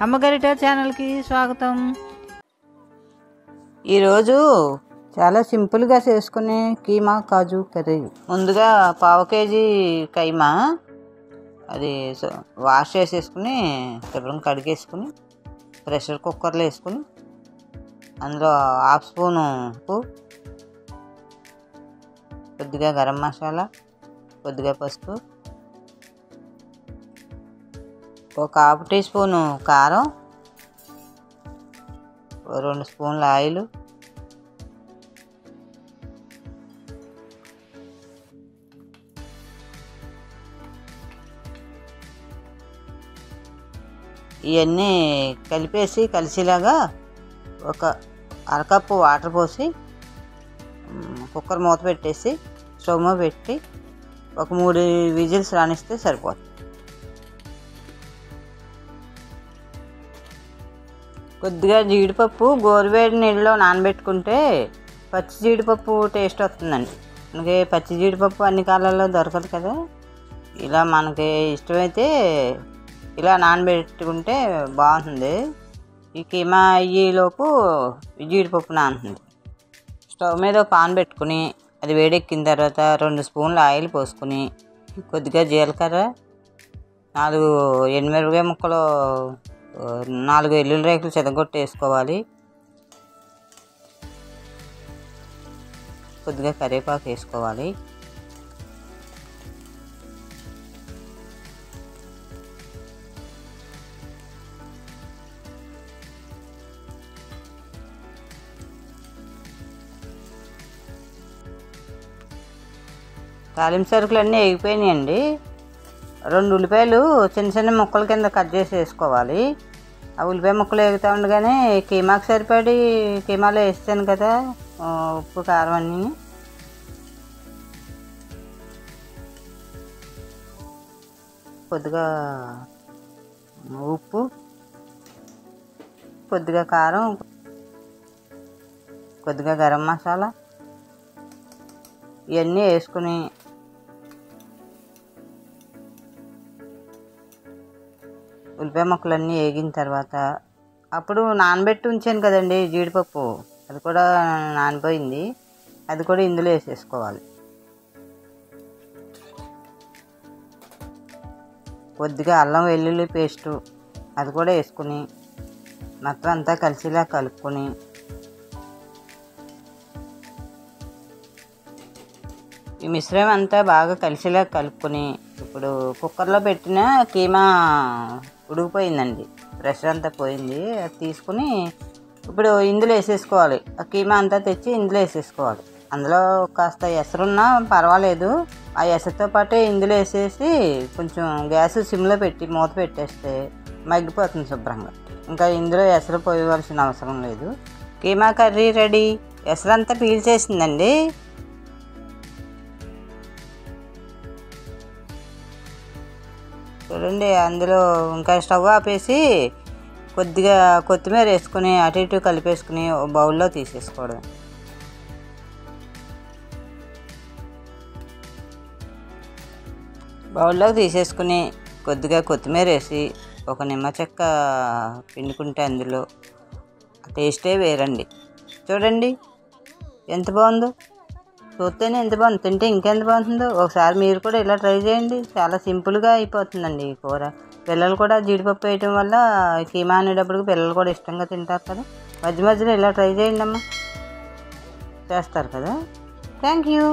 అమ్మగరిట ఛానల్కి స్వాగతం. ఈరోజు చాలా సింపుల్గా చేసుకునే కీమా కాజు కర్రీ. ముందుగా పావు కేజీ కైమా అది వాష్ చేసేసుకుని శుభ్రంగా కడిగేసుకుని ప్రెషర్ కుక్కర్లో వేసుకుని అందులో హాఫ్ స్పూను ఉప్పు, కొద్దిగా గరం మసాలా, కొద్దిగా పసుపు, ఒక హాఫ్ టీ స్పూను కారం, 2 స్పూన్ల ఆయిల్, ఇవన్నీ కలిసేలాగా ఒక అరకప్పు వాటర్ పోసి కుక్కర్ మూత పెట్టేసి స్టవ్ మీద పెట్టి ఒక 3 విజిల్స్ రానిస్తే సరిపోతుంది. కొద్దిగా జీడిపప్పు గోరువేడి నీళ్ళలో నానబెట్టుకుంటే పచ్చి జీడిపప్పు టేస్ట్ వస్తుందండి. మనకి పచ్చి జీడిపప్పు అన్ని కాలాల్లో దొరకదు కదా. ఇలా మనకి ఇష్టమైతే ఇలా నానబెట్టుకుంటే బాగుంటుంది. ఈ కీమా అయ్యేలోపు జీడిపప్పు నానుతుంది. స్టవ్ మీద పాన్ పెట్టుకుని అది వేడెక్కిన తర్వాత 2 స్పూన్ల ఆయిల్ పోసుకుని కొద్దిగా జీలకర్ర, 4 ఎండుమిరపకాయ ముక్కలు, 4 వెల్లుల్లి రేకులు చెదగొట్టి వేసుకోవాలి. కొద్దిగా కరివేపాకు వేసుకోవాలి. తాలింపు సరుకులు అన్నీ వేగిపోయినాయండి. 2 ఉల్లిపాయలు చిన్న చిన్న ముక్కల కింద కట్ చేసి వేసుకోవాలి. ఆ ఉల్లిపాయ ముక్కలు వేగుతూ ఉండగానే కీమాకి సరిపడి కీమాలో వేస్తాను కదా ఉప్పు కారం అన్నీ. కొద్దిగా ఉప్పు, కొద్దిగా కారం, కొద్దిగా గరం మసాలా ఇవన్నీ వేసుకుని ఉల్లిపాయ ముక్కలన్నీ వేగిన తర్వాత అప్పుడు నానబెట్టి ఉంచాను కదండి జీడిపప్పు, అది కూడా నానిపోయింది. అది కూడా ఇందులో వేసేసుకోవాలి. కొద్దిగా అల్లం వెల్లుల్లి పేస్టు అది కూడా వేసుకుని మొత్తం అంతా కలిసిలా కలుపుకొని ఈ మిశ్రమం అంతా బాగా కలిసిలా కలుపుకొని ఇప్పుడు కుక్కర్లో పెట్టిన కీమా ఉడికిపోయిందండి, ప్రెషర్ అంతా పోయింది. అది తీసుకుని ఇప్పుడు ఇందులో వేసేసుకోవాలి. ఆ కీమా అంతా తెచ్చి ఇందులో వేసేసుకోవాలి. అందులో కాస్త ఎసరున్నా పర్వాలేదు, ఆ ఎసరుతో పాటే ఇందులో వేసేసి కొంచెం గ్యాస్ సిమ్లో పెట్టి మూత పెట్టేస్తే మగ్గిపోతుంది శుభ్రంగా. ఇంకా ఇందులో ఎసరు పోయవలసిన అవసరం లేదు. Keema curry ready. ఎసరంతా పీల్చేసిందండి. చూడండి, అందులో ఇంకా స్టవ్ ఆపేసి కొద్దిగా కొత్తిమీర వేసుకుని అటు ఇటు కలిపేసుకుని బౌల్లో తీసేసుకోవడం. బౌల్లోకి తీసేసుకుని కొద్దిగా కొత్తిమీర వేసి ఒక నిమ్మ చెక్క పిండుకుంటే అందులో టేస్టే వేరండి. చూడండి ఎంత బాగుందో, చూస్తేనే ఎంత బాగుంది, తింటే ఇంకెంత బాగుంటుందో. ఒకసారి మీరు కూడా ఇలా ట్రై చేయండి. చాలా సింపుల్గా అయిపోతుందండి ఈ కూర. పిల్లలు కూడా జీడిపప్పు వేయటం వల్ల కీమా అనేటప్పటికి పిల్లలు కూడా ఇష్టంగా తింటారు కదా. మధ్య మధ్యలో ఇలా ట్రై చేయండి అమ్మా, చేస్తారు కదా. Thank you.